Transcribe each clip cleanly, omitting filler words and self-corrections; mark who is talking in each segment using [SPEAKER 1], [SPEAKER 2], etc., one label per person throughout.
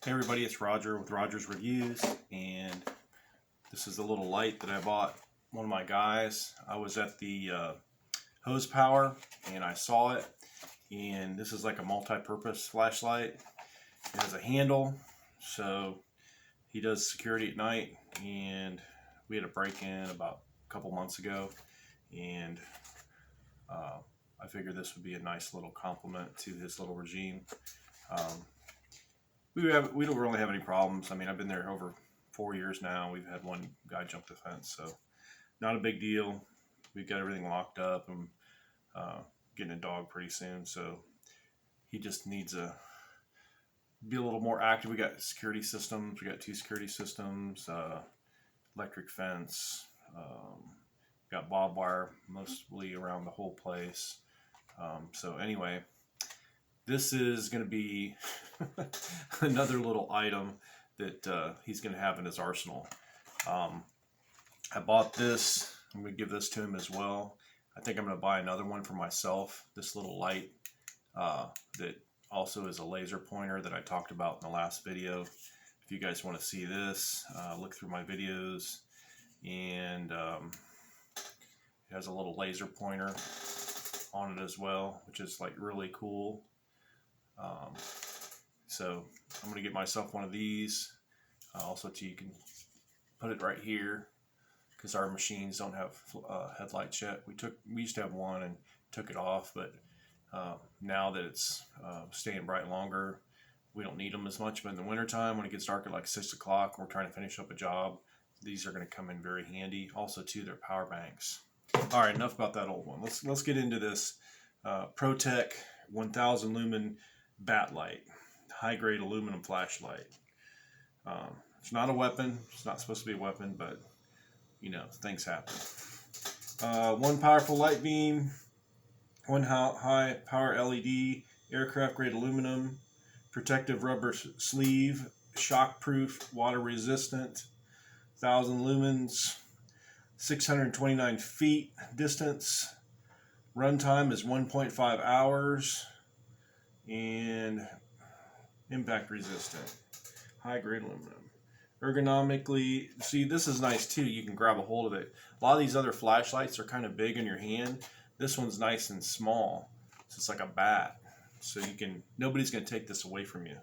[SPEAKER 1] Hey everybody, it's Roger with Roger's Reviews, and this is the little light that I bought one of my guys. I was at the hose power and I saw it, and this is like a multi-purpose flashlight. It has a handle, so he does security at night, and we had a break-in about a couple months ago, and I figured this would be a nice little complement to his little regime. We don't really have any problems. I mean, I've been there over 4 years now. We've had one guy jump the fence, so not a big deal. We've got everything locked up and getting a dog pretty soon, so he just needs to be a little more active. We got security systems. We got 2 security systems, electric fence, got barbed wire mostly around the whole place. So anyway, this is going to be another little item that he's going to have in his arsenal. I bought this. I'm going to give this to him as well. I think I'm going to buy another one for myself. This little light that also is a laser pointer that I talked about in the last video. If you guys want to see this, look through my videos. And it has a little laser pointer on it as well, which is like really cool. So I'm going to get myself one of these. Also, you can put it right here because our machines don't have headlights yet. We used to have one and took it off, but now that it's staying bright longer, we don't need them as much. But in the wintertime, when it gets dark at like 6 o'clock, we're trying to finish up a job, these are going to come in very handy. Also, too, they're power banks. All right, enough about that old one. Let's get into this Protec 1000 lumen bat light, high grade aluminum flashlight. It's not a weapon. It's not supposed to be a weapon, but you know, things happen. One powerful light beam, one high power LED, aircraft grade aluminum, protective rubber sleeve, shock proof, water resistant, 1000 lumens, 629 feet distance. Runtime is 1.5 hours, and impact resistant, high grade aluminum. Ergonomically, see, this is nice too. You can grab a hold of it. A lot of these other flashlights are kind of big in your hand. This one's nice and small, so it's like a bat. So nobody's going to take this away from you.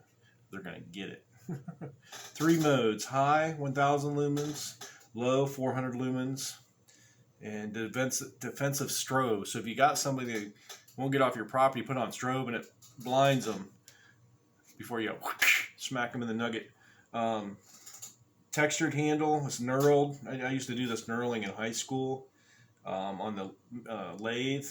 [SPEAKER 1] They're going to get it. 3 modes: high 1000 lumens, low 400 lumens, and defensive strobe. So if you got somebody that won't get off your property, put on strobe and it blinds them before you smack them in the nugget. Textured handle. It's knurled. I used to do this knurling in high school on the lathe.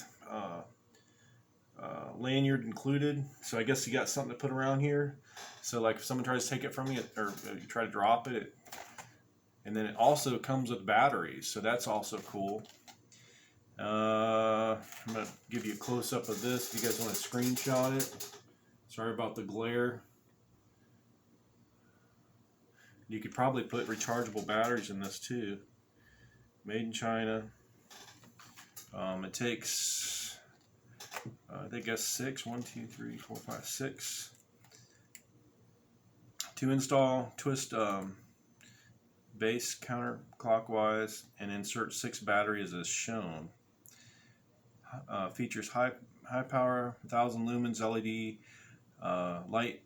[SPEAKER 1] Lanyard included. So I guess you got something to put around here. So like if someone tries to take it from you, or you try to drop it, and then it also comes with batteries. So that's also cool. I'm going to give you a close-up of this if you guys want to screenshot it. Sorry about the glare. You could probably put rechargeable batteries in this too. Made in China. It takes, I think that's 6. 1, 2, 3, 4, 5, 6. To install, twist base counterclockwise and insert 6 batteries as shown. Features high power, 1000 lumens LED, light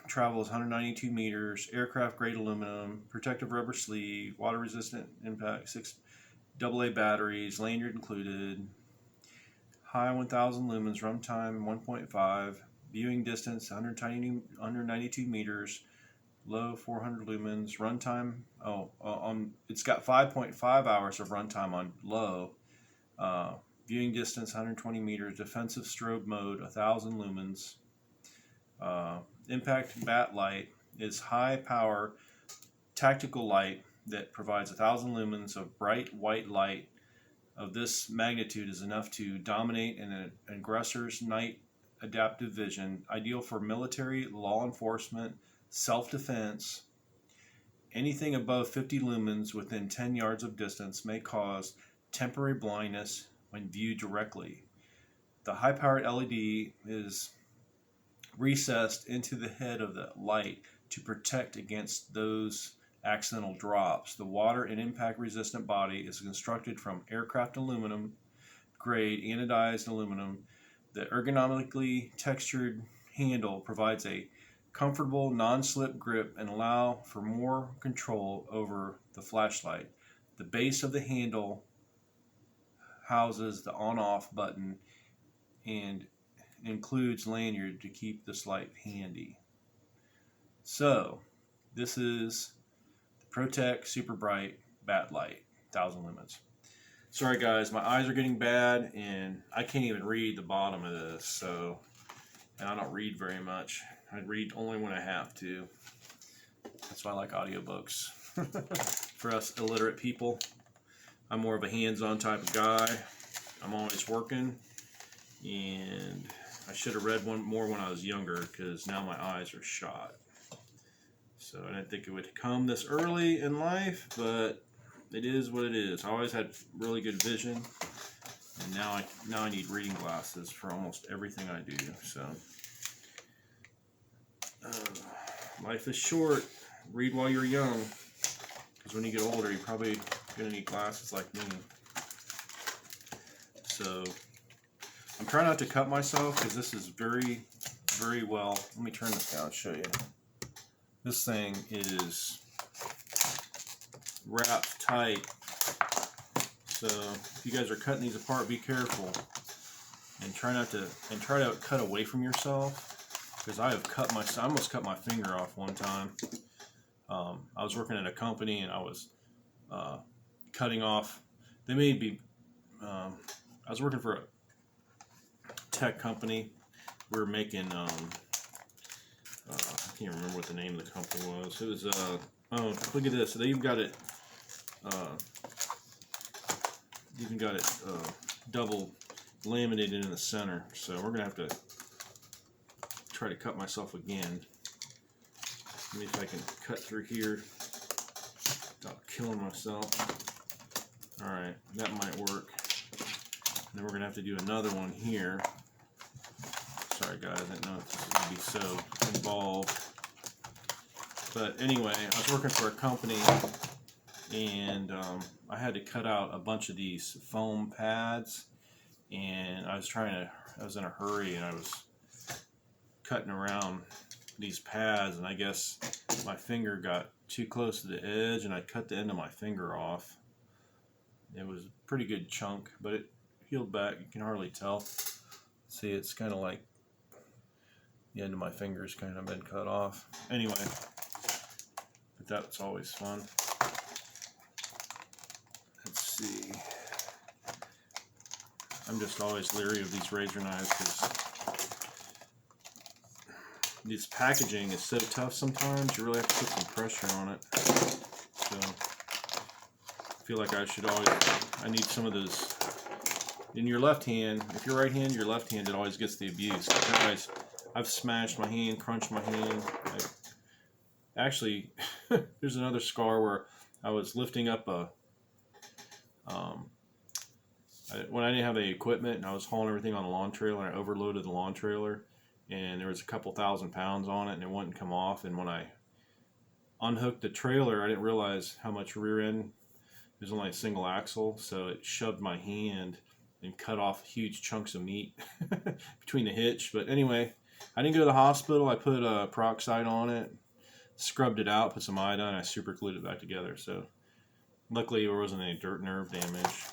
[SPEAKER 1] travels 192 meters, aircraft grade aluminum, protective rubber sleeve, water resistant impact, 6 AA batteries, lanyard included, high 1000 lumens, runtime 1.5, viewing distance 192 meters, low 400 lumens, runtime, it's got 5.5 hours of runtime on low, viewing distance 120 meters, defensive strobe mode 1000 lumens. Impact bat light is high power tactical light that provides 1000 lumens of bright white light of this magnitude is enough to dominate an aggressor's night adaptive vision, ideal for military, law enforcement, self-defense. Anything above 50 lumens within 10 yards of distance may cause temporary blindness when viewed directly. The high-powered LED is recessed into the head of the light to protect against those accidental drops. The water and impact resistant body is constructed from aircraft aluminum grade anodized aluminum. The ergonomically textured handle provides a comfortable non-slip grip and allow for more control over the flashlight. The base of the handle houses the on-off button and includes lanyard to keep this light handy. So this is the Protec Super Bright Bat Light 1000 lumens. Sorry guys, my eyes are getting bad and I can't even read the bottom of this, and I don't read very much. I read only when I have to. That's why I like audiobooks. For us illiterate people, I'm more of a hands-on type of guy. I'm always working, and I should have read one more when I was younger because now my eyes are shot. So I didn't think it would come this early in life, but it is what it is. I always had really good vision, and now I need reading glasses for almost everything I do. So life is short. Read while you're young, because when you get older, you're probably gonna need glasses like me. So I'm trying not to cut myself because this is very, very well. Let me turn this down and show you. This thing is wrapped tight. So if you guys are cutting these apart, be careful and try to cut away from yourself, because I almost cut my finger off one time. I was working at a company and I was cutting off. They made me. I was working for a tech company. We were making. I can't remember what the name of the company was. It was. Oh, look at this. They even got it. Double laminated in the center. So we're gonna have to try to cut myself again. Let me if I can cut through here without killing myself. Alright, that might work. And then we're going to have to do another one here. Sorry guys, I didn't know this was going to be so involved. But anyway, I was working for a company, and I had to cut out a bunch of these foam pads, and I was in a hurry, and I was cutting around these pads, and I guess my finger got too close to the edge and I cut the end of my finger off. It was a pretty good chunk, but it healed back. You can hardly tell. See, it's kind of like the end of my finger's kind of been cut off. Anyway, but that's always fun. Let's see. I'm just always leery of these razor knives because this packaging is so tough sometimes. You really have to put some pressure on it. So I feel like I need some of those. In your left hand, if you're right hand, your left hand, it always gets the abuse. I've smashed my hand, crunched my hand. Actually, there's another scar where I was lifting up when I didn't have any equipment and I was hauling everything on the lawn trailer, and I overloaded the lawn trailer, and there was a couple 1,000 pounds on it and it wouldn't come off. And when I unhooked the trailer, I didn't realize how much rear end. There's only a single axle, so it shoved my hand and cut off huge chunks of meat between the hitch. But anyway, I didn't go to the hospital. I put peroxide on it, scrubbed it out, put some iodine, and I super glued it back together. So luckily there wasn't any dirt nerve damage.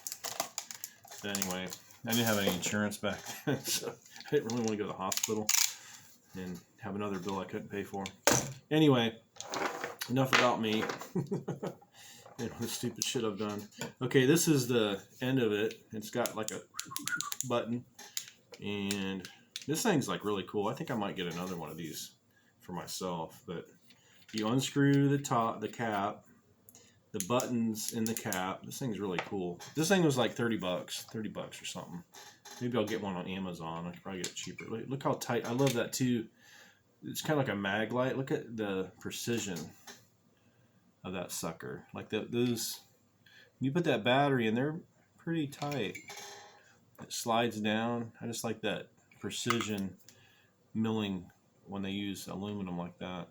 [SPEAKER 1] But anyway, I didn't have any insurance back then, so I didn't really want to go to the hospital and have another bill I couldn't pay for. Anyway, enough about me. And the stupid shit I've done. Okay, this is the end of it. It's got like a button, and this thing's like really cool. I think I might get another one of these for myself. But you unscrew the cap, the buttons in the cap. This thing's really cool. This thing was like $30 or something. Maybe I'll get one on Amazon. I could probably get it cheaper. Look how tight. I love that too. It's kind of like a mag light. Look at the precision of that sucker. Like those, you put that battery in, they're pretty tight. It slides down. I just like that precision milling when they use aluminum like that.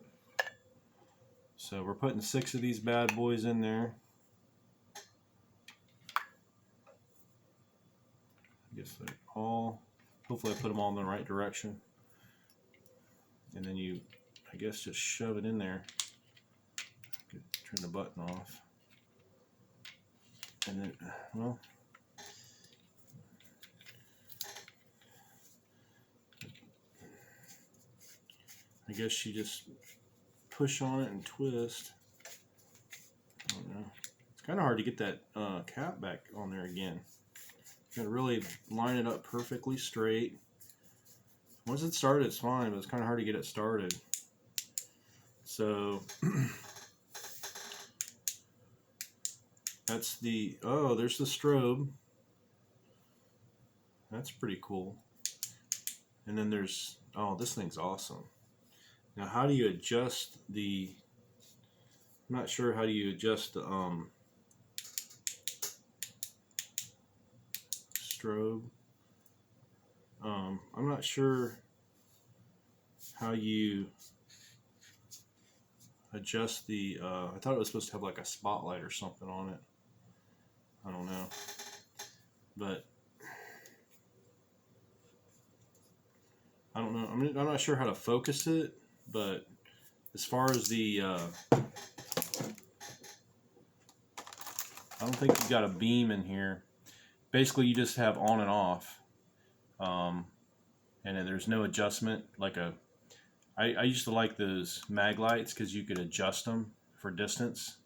[SPEAKER 1] So we're putting 6 of these bad boys in there. I guess they're all, hopefully I put them all in the right direction. And then you, I guess, just shove it in there. Turn the button off. And then, well, I guess you just push on it and twist. I don't know. It's kind of hard to get that cap back on there again. You gotta really line it up perfectly straight. Once it's started, it's fine, but it's kind of hard to get it started. So that's the, oh, there's the strobe. That's pretty cool. And then there's, oh, this thing's awesome. Now, how do you adjust the, I'm not sure how do you adjust the strobe. I'm not sure how you adjust the, I thought it was supposed to have like a spotlight or something on it. I don't know. But I don't know. I'm not sure how to focus it, but as far as the, I don't think you've got a beam in here. Basically, you just have on and off. And then there's no adjustment. Like a, I used to like those mag lights because you could adjust them for distance.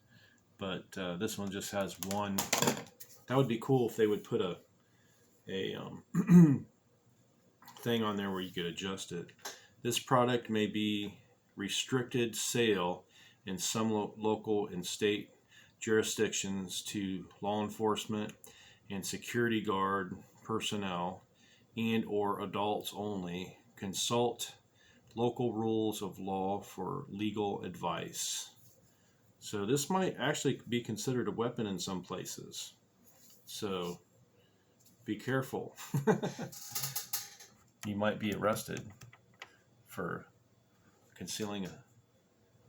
[SPEAKER 1] But this one just has one. That would be cool if they would put a thing on there where you could adjust it. This product may be restricted sale in some local and state jurisdictions to law enforcement and security guard personnel and or adults only. Consult local rules of law for legal advice. So this might actually be considered a weapon in some places. So be careful. You might be arrested for concealing a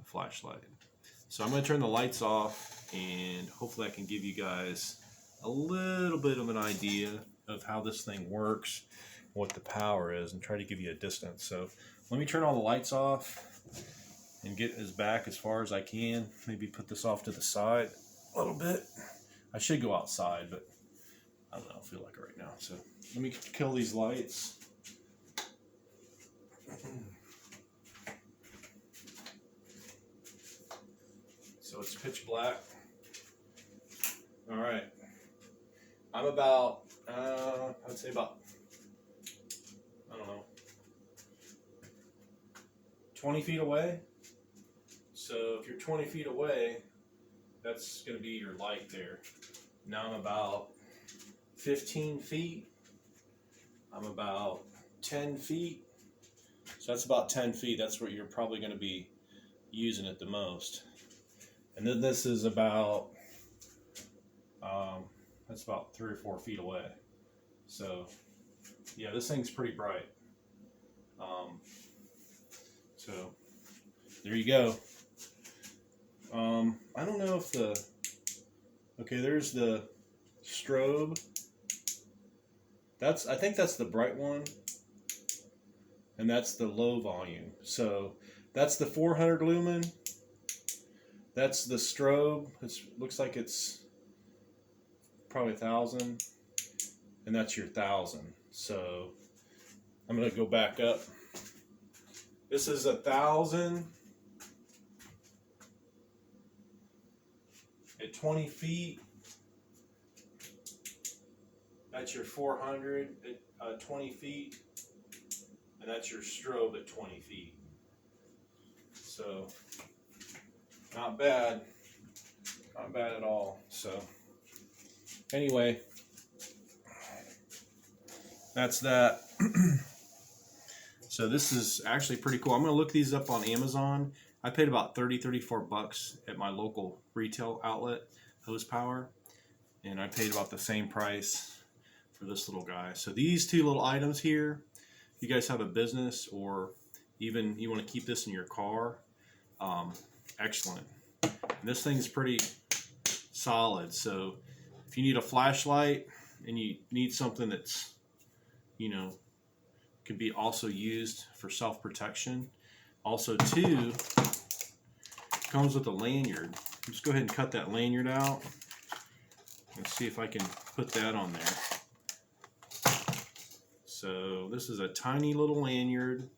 [SPEAKER 1] flashlight. So I'm going to turn the lights off, and hopefully I can give you guys a little bit of an idea of how this thing works, what the power is, and try to give you a distance. So let me turn all the lights off and get as back as far as I can. Maybe put this off to the side a little bit. I should go outside, but I don't know, I feel like it right now. So let me kill these lights. So it's pitch black. All right. I'm about, I'd say about, I don't know, 20 feet away. So if you're 20 feet away, that's going to be your light there. Now I'm about 15 feet. I'm about 10 feet. So that's about 10 feet. That's where you're probably going to be using it the most. And then this is about, that's about 3 or 4 feet away. So yeah, this thing's pretty bright. So there you go. I don't know if the, okay, there's the strobe. I think that's the bright one. And that's the low volume. So that's the 400 lumen. That's the strobe. It looks like it's probably 1,000. And that's your 1,000. So I'm going to go back up. This is 1,000 at 20 feet. That's your 400 at 20 feet. And that's your strobe at 20 feet. So not bad. Not bad at all. So anyway, that's that. So this is actually pretty cool. I'm going to look these up on Amazon. I paid about 34 bucks at my local retail outlet, Hose Power. And I paid about the same price for this little guy. So these two little items here, if you guys have a business or Even you want to keep this in your car. Excellent. And this thing is pretty solid, so if you need a flashlight and you need something that's, you know, could be also used for self-protection. Also too, comes with a lanyard. Just go ahead and cut that lanyard out and see if I can put that on there. So this is a tiny little lanyard.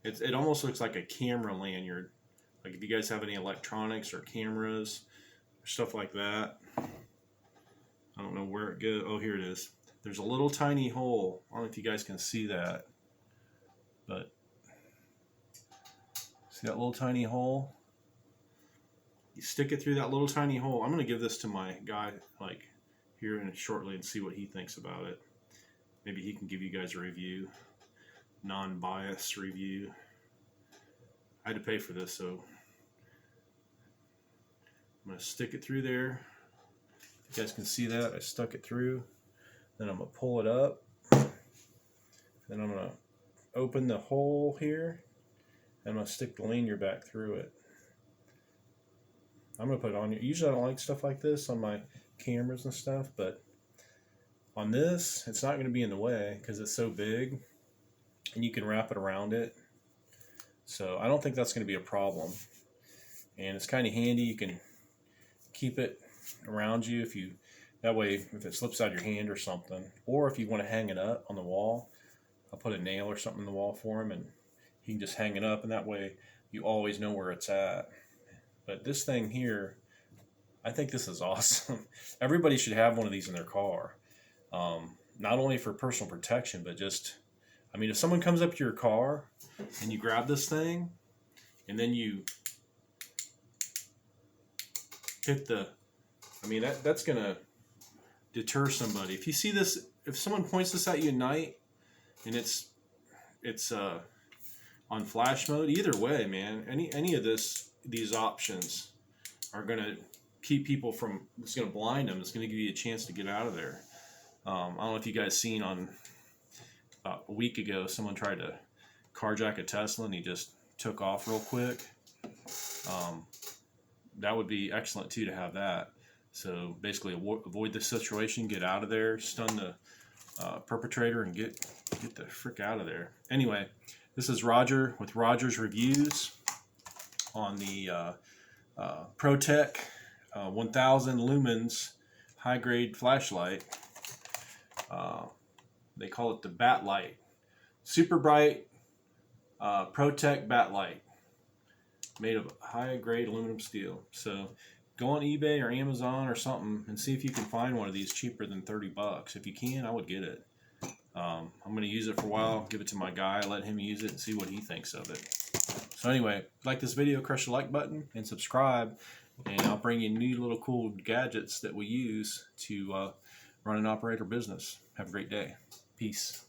[SPEAKER 1] It almost looks like a camera lanyard. Like if you guys have any electronics or cameras or stuff like that. I don't know where it goes. Oh, here it is. There's a little tiny hole. I don't know if you guys can see that. But see that little tiny hole? You stick it through that little tiny hole. I'm going to give this to my guy like here in shortly and see what he thinks about it. Maybe he can give you guys a review. Non-biased review. I had to pay for this, so I'm going to stick it through there. You guys can see that. I stuck it through. Then I'm going to pull it up. Then I'm going to open the hole here. And I'm going to stick the lanyard back through it. I'm going to put it on here. Usually I don't like stuff like this on my cameras and stuff, but on this, it's not going to be in the way because it's so big. And you can wrap it around it. So I don't think that's going to be a problem. And it's kind of handy. You can keep it around you if you, that way if it slips out of your hand or something, or if you want to hang it up on the wall, I'll put a nail or something in the wall for him and he can just hang it up, and that way you always know where it's at. But this thing here, I think this is awesome. Everybody should have one of these in their car. Not only for personal protection, but just, I mean, if someone comes up to your car and you grab this thing and then you hit the, I mean, that's going to deter somebody. If you see this, if someone points this at you at night and it's on flash mode, either way, man, any of these options are going to keep people from, it's going to blind them. It's going to give you a chance to get out of there. I don't know if you guys seen on about a week ago, someone tried to carjack a Tesla and he just took off real quick. That would be excellent too to have that. So basically avoid the situation, get out of there, stun the perpetrator, and get the frick out of there. Anyway, this is Roger with Roger's Reviews on the Protec 1000 lumens high-grade flashlight. They call it the bat light. Super bright Protec bat light made of high-grade aluminum steel. So go on eBay or Amazon or something and see if you can find one of these cheaper than 30 bucks. If you can, I would get it. I'm going to use it for a while, give it to my guy, let him use it and see what he thinks of it. So anyway, if you like this video, crush the like button and subscribe, and I'll bring you new little cool gadgets that we use to run and operate our business. Have a great day. Peace.